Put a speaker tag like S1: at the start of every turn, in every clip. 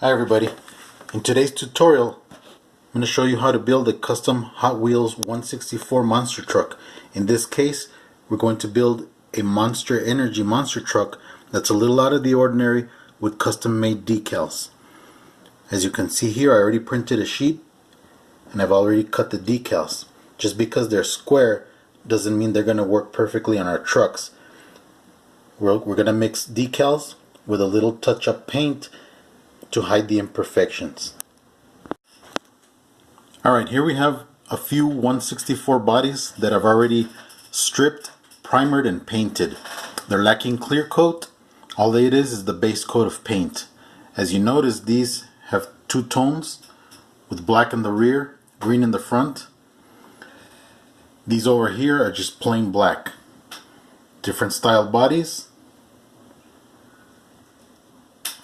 S1: Hi everybody. In today's tutorial, I'm going to show you how to build a custom Hot Wheels 164 monster truck. In this case, we're going to build a Monster Energy monster truck that's a little out of the ordinary with custom made decals. As you can see here, I already printed a sheet and I've already cut the decals. Just because they're square doesn't mean they're going to work perfectly on our trucks. We're going to mix decals with a little touch-up paint to hide the imperfections. Alright, here we have a few 164 bodies that I've already stripped, primered, and painted. They're lacking clear coat. All it is the base coat of paint. As you notice, these have two tones with black in the rear, green in the front. These over here are just plain black. Different style bodies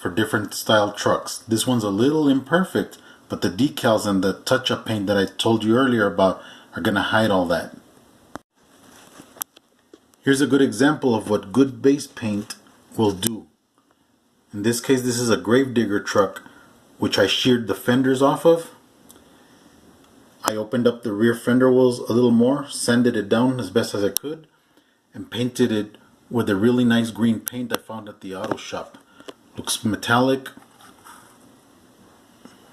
S1: for different style trucks. This one's a little imperfect, but the decals and the touch-up paint that I told you earlier about are going to hide all that. Here's a good example of what good base paint will do. In this case, this is a Gravedigger truck which I sheared the fenders off of. I opened up the rear fender wells a little more, sanded it down as best as I could, and painted it with a really nice green paint I found at the auto shop. Looks metallic,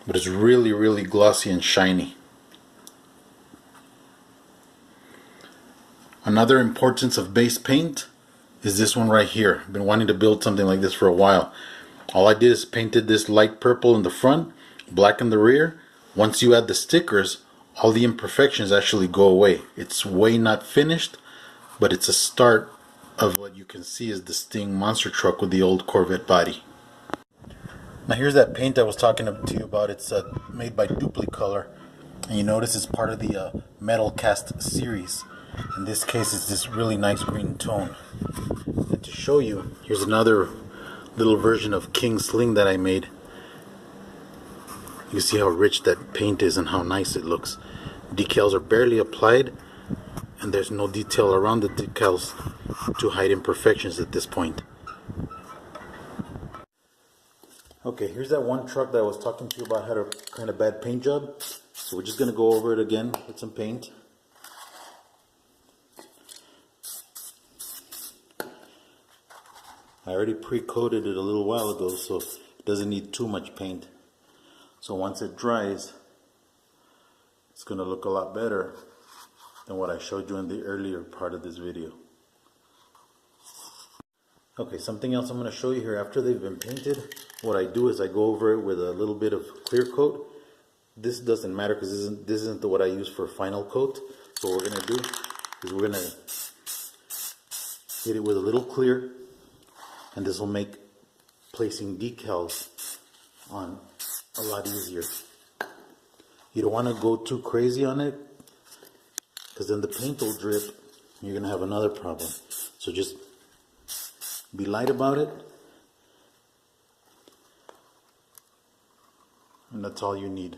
S1: but it's really glossy and shiny. Another importance of base paint is this one right here. I've been wanting to build something like this for a while. All I did is painted this light purple in the front, black in the rear. Once you add the stickers, all the imperfections actually go away. It's way not finished, but it's a start of what you can see is the Sting monster truck with the old Corvette body. Now here's that paint I was talking to you about. It's made by Duplicolor, and you notice it's part of the Metal Cast series. In this case, it's this really nice green tone. And to show you, here's another little version of King Sling that I made. You see how rich that paint is and how nice it looks. Decals are barely applied, and there's no detail around the decals to hide imperfections at this point. Okay, here's that one truck that I was talking to you about, had a kind of bad paint job. So we're just going to go over it again with some paint. I already pre-coated it a little while ago, so it doesn't need too much paint. So once it dries, it's going to look a lot better than what I showed you in the earlier part of this video. Okay, something else I'm going to show you here. After they've been painted, what I do is I go over it with a little bit of clear coat. This doesn't matter because this isn't what I use for final coat. So what we're going to do is we're going to hit it with a little clear, and this will make placing decals on a lot easier. You don't want to go too crazy on it because then the paint will drip and you're going to have another problem. So just be light about it, and that's all you need.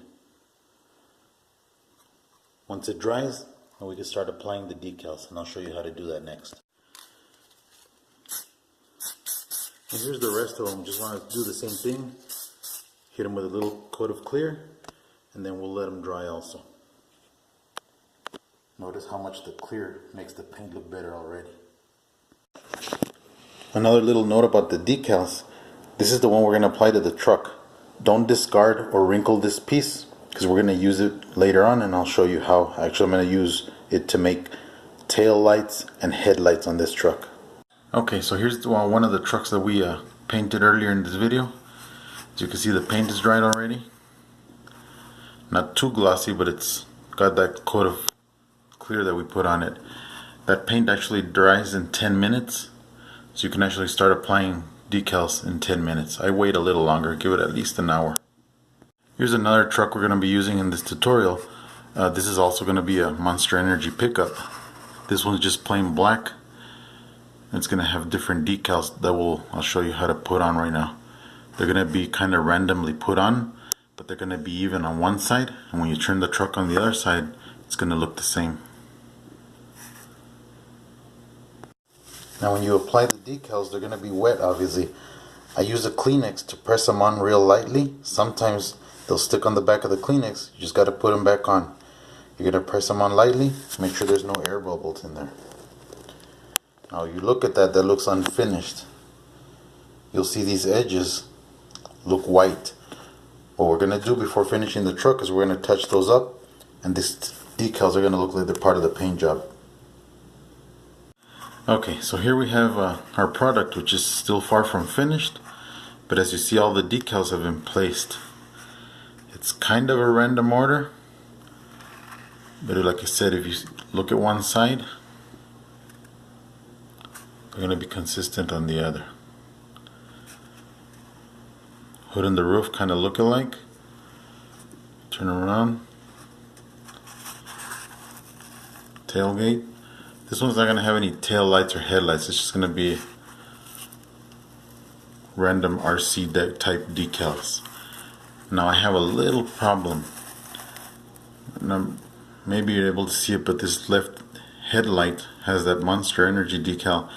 S1: Once it dries, then we can start applying the decals, and I'll show you how to do that next. And here's the rest of them. Just want to do the same thing. Hit them with a little coat of clear, and then we'll let them dry also. Notice how much the clear makes the paint look better already. Another little note about the decals. This is the one we're going to apply to the truck. Don't discard or wrinkle this piece because we're going to use it later on, and I'll show you how. Actually, I'm going to use it to make tail lights and headlights on this truck. Okay, so here's one of the trucks that we painted earlier in this video. As you can see, the paint is dried already. Not too glossy, but it's got that coat of clear that we put on it. That paint actually dries in 10 minutes. So you can actually start applying decals in 10 minutes. I wait a little longer, give it at least an hour. Here's another truck we're going to be using in this tutorial. This is also going to be a Monster Energy pickup. This one's just plain black. It's going to have different decals that I'll show you how to put on right now. They're going to be kind of randomly put on, but they're going to be even on one side, and when you turn the truck on the other side, it's going to look the same. Now when you apply the decals, they're going to be wet obviously. I use a Kleenex to press them on real lightly. Sometimes they'll stick on the back of the Kleenex. You just got to put them back on. You're going to press them on lightly. Make sure there's no air bubbles in there. Now you look at that, that looks unfinished. You'll see these edges look white. What we're going to do before finishing the truck is we're going to touch those up, and these decals are going to look like they're part of the paint job. Okay, so here we have our product, which is still far from finished, but as you see, all the decals have been placed. It's kind of a random order, but like I said, if you look at one side, they're going to be consistent on the other. Hood and the roof kind of look alike. Turn around. Tailgate. This one's not going to have any tail lights or headlights. It's just going to be random RC type decals. Now I have a little problem. Now, maybe you're able to see it, but this left headlight has that Monster Energy decal.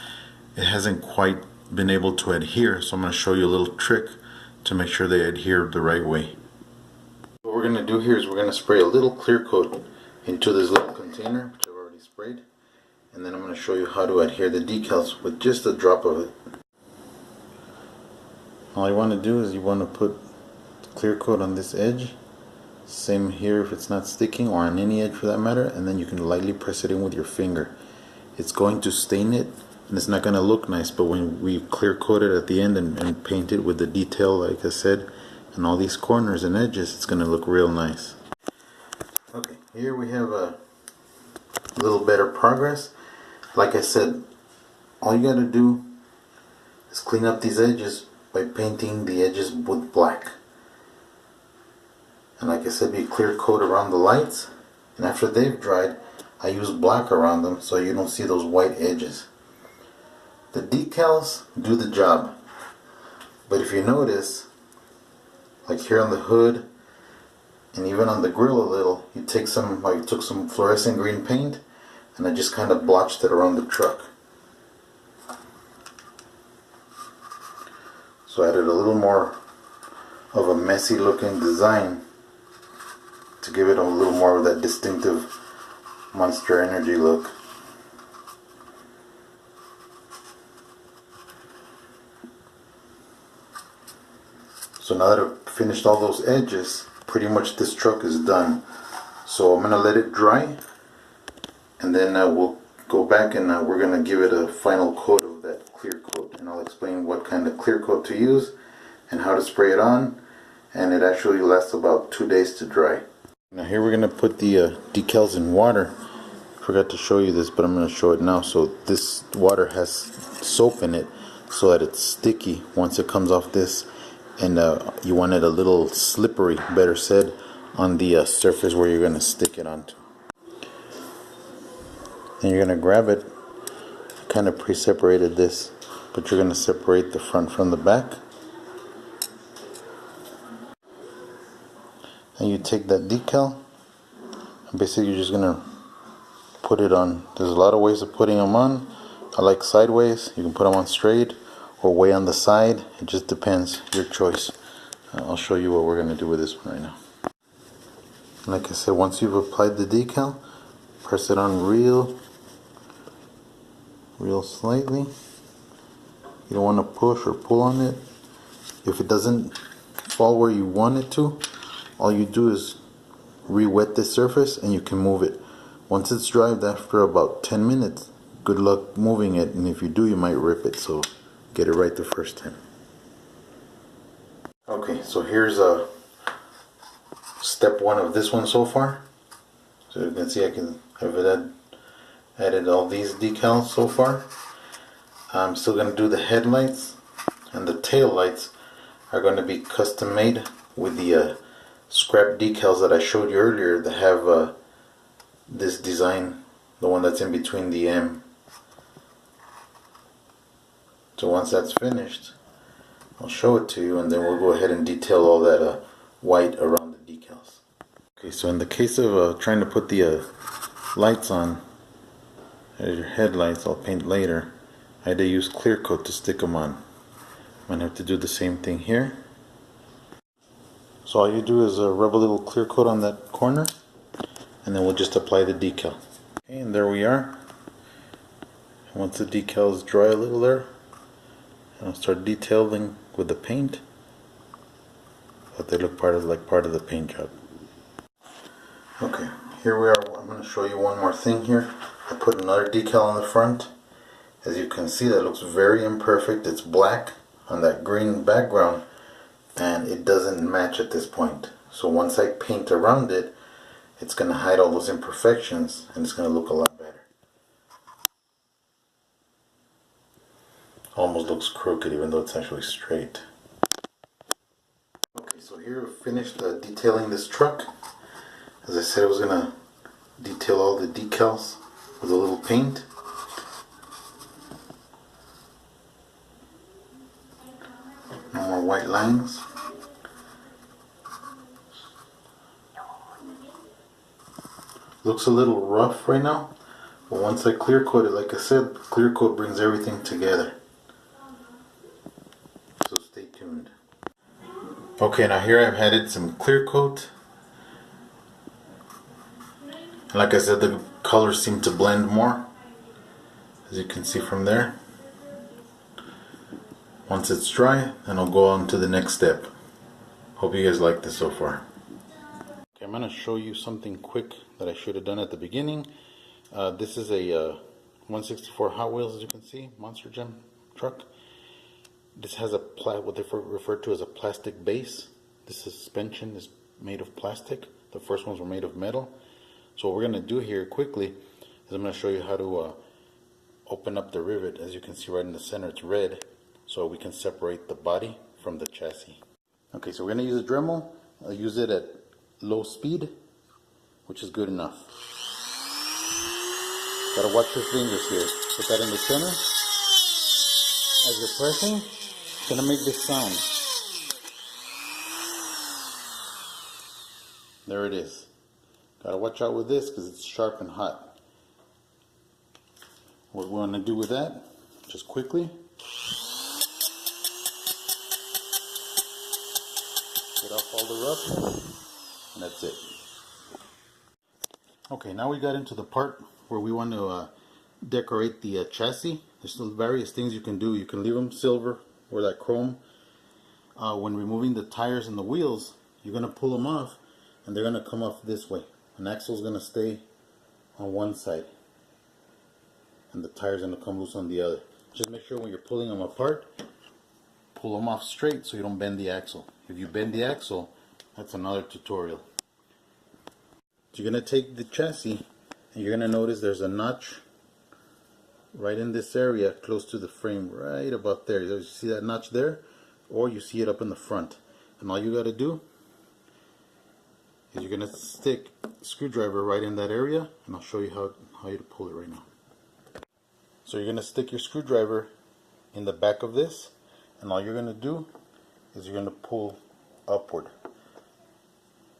S1: It hasn't quite been able to adhere, so I'm going to show you a little trick to make sure they adhere the right way. What we're going to do here is we're going to spray a little clear coat into this little container, which I've already sprayed, and then I'm going to show you how to adhere the decals with just a drop of it. All you want to do is you want to put clear coat on this edge, same here if it's not sticking, or on any edge for that matter, and then you can lightly press it in with your finger. It's going to stain it, and it's not going to look nice, but when we clear coat it at the end and paint it with the detail like I said, and all these corners and edges, it's going to look real nice. Okay, here we have a little better progress. Like I said, all you got to do is clean up these edges by painting the edges with black. And like I said, we clear coat around the lights, and after they've dried, I use black around them so you don't see those white edges. The decals do the job, but if you notice, like here on the hood and even on the grill a little, you take some, I took some fluorescent green paint and I just kind of blotched it around the truck. So I added a little more of a messy looking design to give it a little more of that distinctive Monster Energy look. So now that I've finished all those edges, pretty much this truck is done. So I'm going to let it dry, and then we'll go back and we're going to give it a final coat of that clear coat. And I'll explain what kind of clear coat to use and how to spray it on. And it actually lasts about 2 days to dry. Now here we're going to put the decals in water. Forgot to show you this, but I'm going to show it now. So this water has soap in it so that it's sticky once it comes off this. And you want it a little slippery, better said, on the surface where you're going to stick it onto. Then you're going to grab it. I kind of pre-separated this, but you're going to separate the front from the back. And you take that decal, and basically you're just going to put it on. There's a lot of ways of putting them on. I like sideways. You can put them on straight or way on the side. It just depends, your choice. I'll show you what we're going to do with this one right now. Like I said, once you've applied the decal, press it on real slightly. You don't want to push or pull on it. If it doesn't fall where you want it to, all you do is re-wet the surface and you can move it. Once it's dried after about 10 minutes, good luck moving it, and if you do, you might rip it, so get it right the first time. Okay, so here's step one of this one so far. So you can see I've added all these decals so far. I'm still going to do the headlights, and the tail lights are going to be custom made with the scrap decals that I showed you earlier that have this design, the one that's in between the M. So once that's finished, I'll show it to you, and then we'll go ahead and detail all that white around the decals. Okay, so in the case of trying to put the lights on, your headlights, I'll paint later, I had to use clear coat to stick them on. I'm gonna have to do the same thing here. So all you do is rub a little clear coat on that corner, and then we'll just apply the decal. Okay, and there we are. Once the decals dry a little there, I'll start detailing with the paint, but they look part of the paint job. Okay, here we are. I'm going to show you one more thing here. I put another decal on the front. As you can see, that looks very imperfect. It's black on that green background, and it doesn't match at this point. So once I paint around it, it's going to hide all those imperfections, and it's going to look a lot better. Almost looks crooked even though it's actually straight. Okay, so here we finished detailing this truck. As I said, I was going to detail all the decals with a little paint. No more white lines. Looks a little rough right now, but once I clear coat it, like I said, clear coat brings everything together. So stay tuned. Okay, now here I've added some clear coat. Like I said, the colors seem to blend more, as you can see from there. Once it's dry, then I'll go on to the next step. Hope you guys like this so far. Okay, I'm going to show you something quick that I should have done at the beginning. This is a 164 Hot Wheels, as you can see, Monster Jam truck. This has what they refer to as a plastic base. The suspension is made of plastic. The first ones were made of metal. So what we're going to do here quickly is I'm going to show you how to open up the rivet. As you can see right in the center, it's red, so we can separate the body from the chassis. Okay, so we're going to use a Dremel. I'll use it at low speed, which is good enough. Gotta watch your fingers here. Put that in the center. As you're pressing, it's gonna make this sound. There it is. Gotta watch out with this because it's sharp and hot. What we want to do with that, just quickly, get off all the rough, and that's it. Okay, now we got into the part where we want to decorate the chassis. There's still various things you can do. You can leave them silver or that chrome. When removing the tires and the wheels, you're going to pull them off, and they're going to come off this way. An axle is going to stay on one side, and the tires are going to come loose on the other. Just make sure when you're pulling them apart, pull them off straight so you don't bend the axle. If you bend the axle, that's another tutorial. So you're going to take the chassis, and you're going to notice there's a notch right in this area close to the frame, right about there. You see that notch there, or you see it up in the front. And all you got to do is you're going to stick a screwdriver right in that area, and I'll show you how you pull it right now. So you're going to stick your screwdriver in the back of this, and all you're going to do is you're going to pull upward.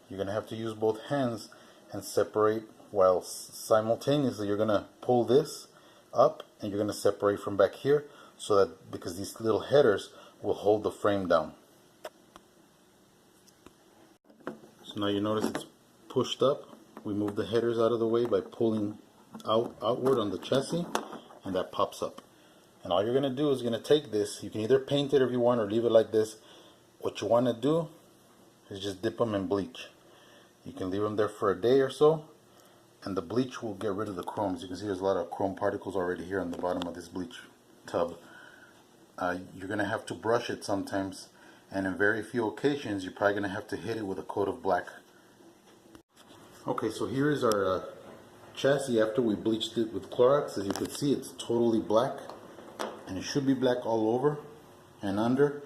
S1: You're going to have to use both hands and separate, while simultaneously you're going to pull this up, and you're going to separate from back here, so that because these little headers will hold the frame down. So now you notice it's pushed up. We move the headers out of the way by pulling outward on the chassis, and that pops up. And all you're going to do is you're going to take this. You can either paint it if you want or leave it like this. What you want to do is just dip them in bleach. You can leave them there for a day or so, and the bleach will get rid of the chrome. As you can see, there's a lot of chrome particles already here on the bottom of this bleach tub. You're going to have to brush it sometimes, and in very few occasions you're probably going to have to hit it with a coat of black. Okay, so here is our chassis after we bleached it with Clorox. As you can see, it's totally black, and it should be black all over and under.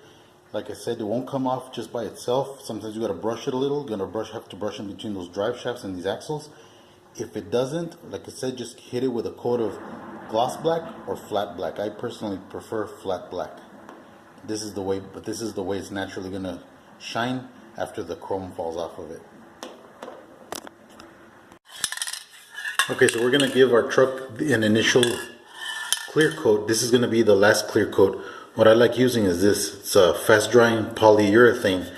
S1: Like I said, it won't come off just by itself. Sometimes you got to brush it a little. You're going to have to brush in between those drive shafts and these axles. If it doesn't, like I said, just hit it with a coat of gloss black or flat black. I personally prefer flat black. This is the way, but this is the way it's naturally going to shine after the chrome falls off of it. Okay, so we're going to give our truck an initial clear coat. This is going to be the last clear coat What I like using is this. It's a fast drying polyurethane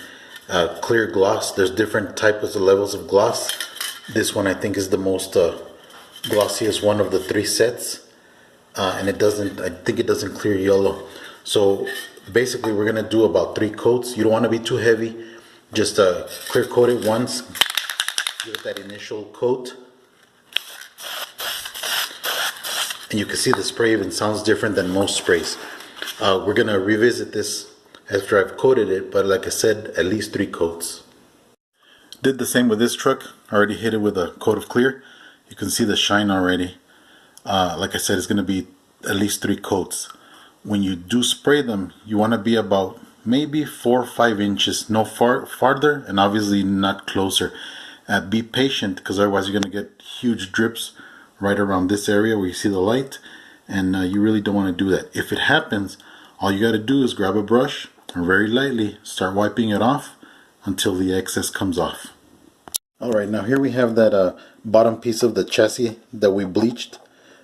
S1: clear gloss. There's different types of levels of gloss. This one I think is the most glossiest one of the three sets, and it doesn't. I think it doesn't clear yellow. So basically, we're gonna do about 3 coats. You don't want to be too heavy. Just clear coat it once. Give it that initial coat. And you can see the spray even sounds different than most sprays. We're going to revisit this after I've coated it, but like I said, at least 3 coats. Did the same with this truck. I already hit it with a coat of clear. You can see the shine already. Like I said, it's going to be at least 3 coats. When you do spray them, you want to be about maybe 4 or 5 inches, no farther, and obviously not closer. Be patient, because otherwise you're going to get huge drips right around this area where you see the light, and you really don't want to do that. If it happens, all you got to do is grab a brush and very lightly start wiping it off until the excess comes off. Alright, now here we have that bottom piece of the chassis that we bleached.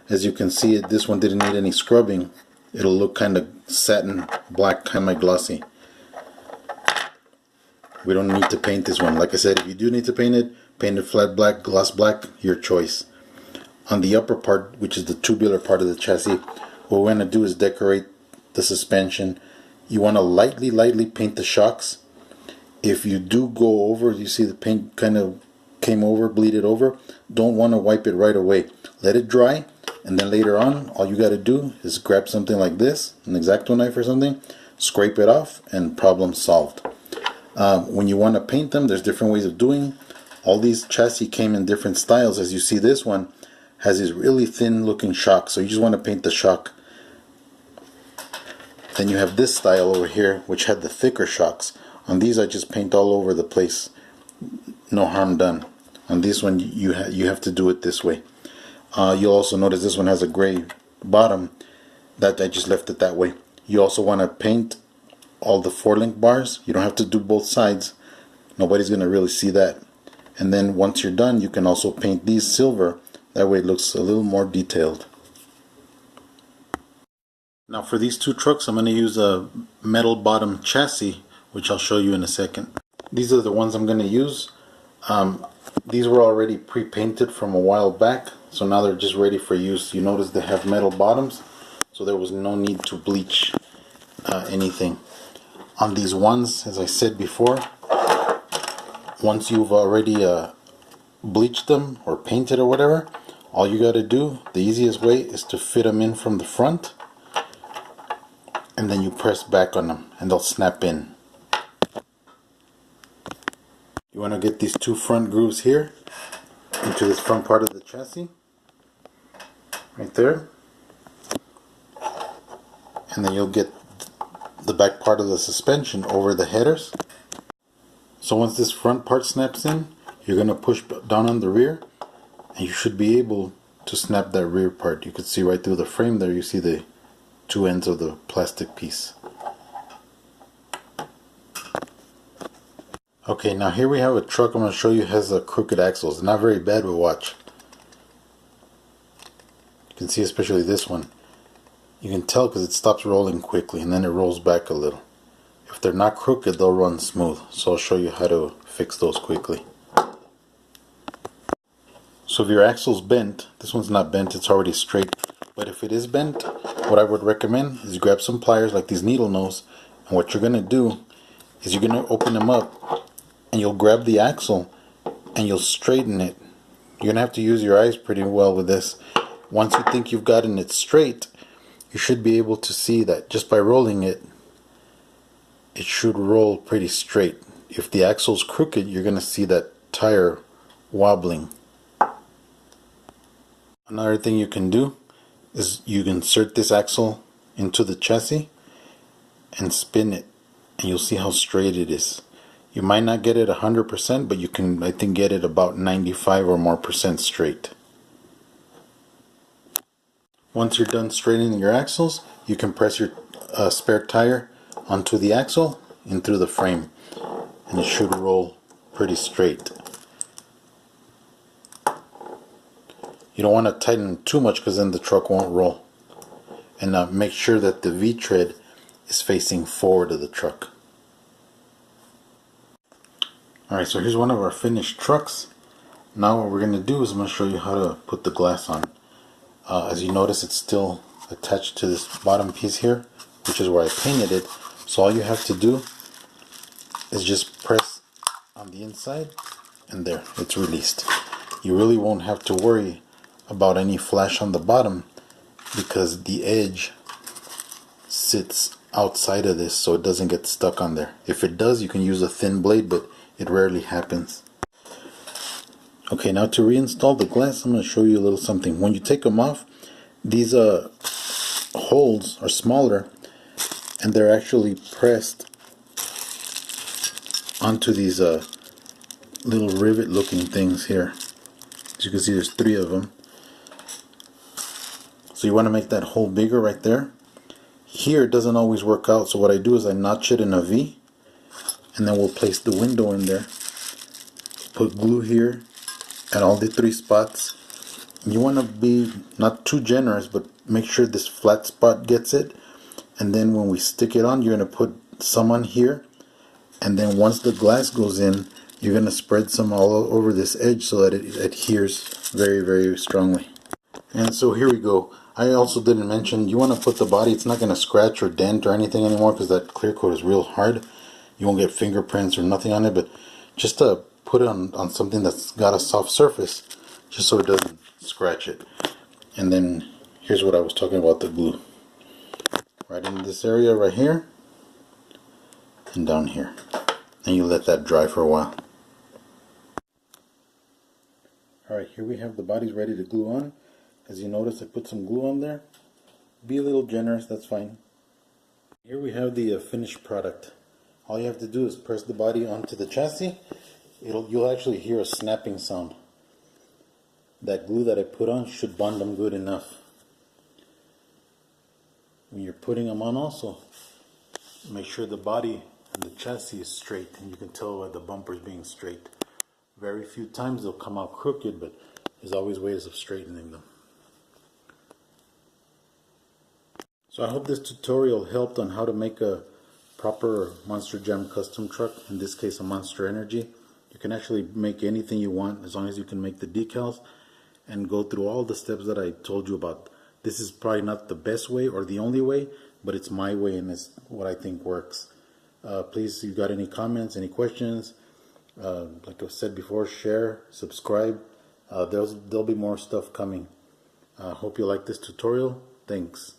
S1: As you can see, this one didn't need any scrubbing. It'll look kind of satin black, kind of glossy. We don't need to paint this one. Like I said, if you do need to paint it flat black, gloss black, your choice. On the upper part, which is the tubular part of the chassis, what we're going to do is decorate the suspension. You want to lightly paint the shocks. If you do go over, you see the paint kind of came over, bleeded over, don't want to wipe it right away. Let it dry, and then later on, all you got to do is grab something like this, an X-Acto knife or something, scrape it off, and problem solved. When you want to paint them, there's different ways of doing. All these chassis came in different styles. As you see, this one has these really thin looking shocks, so you just want to paint the shock. Then you have this style over here, which had the thicker shocks. On these I just paint all over the place, no harm done. On this one you have to do it this way. You'll also notice this one has a gray bottom, that I just left it that way. You also want to paint all the 4-link bars. You don't have to do both sides, nobody's going to really see that. And then once you're done, you can also paint these silver. That way it looks a little more detailed. Now for these 2 trucks, I'm going to use a metal bottom chassis, which I'll show you in a second. These are the ones I'm going to use. These were already pre-painted from a while back, so now they're just ready for use. You notice they have metal bottoms, so there was no need to bleach anything. On these ones, as I said before, once you've already bleached them or painted or whatever, all you got to do, the easiest way, is to fit them in from the front, and then you press back on them and they'll snap in. You want to get these 2 front grooves here into this front part of the chassis, right there, and then you'll get the back part of the suspension over the headers. So once this front part snaps in, you're going to push down on the rear, and you should be able to snap that rear part. You can see right through the frame there, you see the 2 ends of the plastic piece. Okay, now here we have a truck I'm going to show you has a crooked axles. Not very bad, but watch. You can see especially this one. You can tell because it stops rolling quickly and then it rolls back a little. If they're not crooked, they'll run smooth. So I'll show you how to fix those quickly. So if your axle's bent, this one's not bent, it's already straight. But if it is bent, what I would recommend is grab some pliers like these needle nose, and what you're going to do is you're going to open them up and you'll grab the axle and you'll straighten it. You're going to have to use your eyes pretty well with this. Once you think you've gotten it straight, you should be able to see that just by rolling it, it should roll pretty straight. If the axle's crooked, you're going to see that tire wobbling. Another thing you can do is you can insert this axle into the chassis and spin it, and you'll see how straight it is. You might not get it 100%, but you can, I think, get it about 95 or more % straight. Once you're done straightening your axles, you can press your spare tire onto the axle and through the frame, and it should roll pretty straight. You don't want to tighten too much because then the truck won't roll. And make sure that the V-tread is facing forward of the truck. Alright, so here's one of our finished trucks. Now what we're going to do is I'm going to show you how to put the glass on. As you notice, it's still attached to this bottom piece here, which is where I painted it. So all you have to do is just press on the inside, and there, it's released. You really won't have to worry about any flash on the bottom because the edge sits outside of this, so it doesn't get stuck on there. If it does, you can use a thin blade, but it rarely happens. Okay, now to reinstall the glass, I'm going to show you a little something. When you take them off, these holes are smaller, and they're actually pressed onto these little rivet looking things here. As you can see, there's 3 of them. So you want to make that hole bigger right there. Here it doesn't always work out, so what I do is I notch it in a V, and then we'll place the window in there. Put glue here at all the 3 spots. You want to be not too generous, but make sure this flat spot gets it. And then when we stick it on, you're going to put some on here. And then once the glass goes in, you're going to spread some all over this edge so that it adheres very, very strongly. And so here we go. I also didn't mention, you want to put the body, it's not going to scratch or dent or anything anymore because that clear coat is real hard. You won't get fingerprints or nothing on it, but just put it on something that's got a soft surface just so it doesn't scratch it. And then here's what I was talking about, the glue. Right in this area right here and down here. And you let that dry for a while. Alright, here we have the bodies ready to glue on. As you notice, I put some glue on there. Be a little generous, that's fine. Here we have the finished product. All you have to do is press the body onto the chassis. You'll actually hear a snapping sound. That glue that I put on should bond them good enough. When you're putting them on also, make sure the body and the chassis is straight, and you can tell by the bumpers being straight. Very few times they'll come out crooked, but there's always ways of straightening them. So I hope this tutorial helped on how to make a proper Monster Jam custom truck, in this case a Monster Energy. You can actually make anything you want as long as you can make the decals and go through all the steps that I told you about. This is probably not the best way or the only way, but it's my way and it's what I think works. Please, if you got any comments, any questions, like I said before, share, subscribe. There'll be more stuff coming. Hope you like this tutorial. Thanks.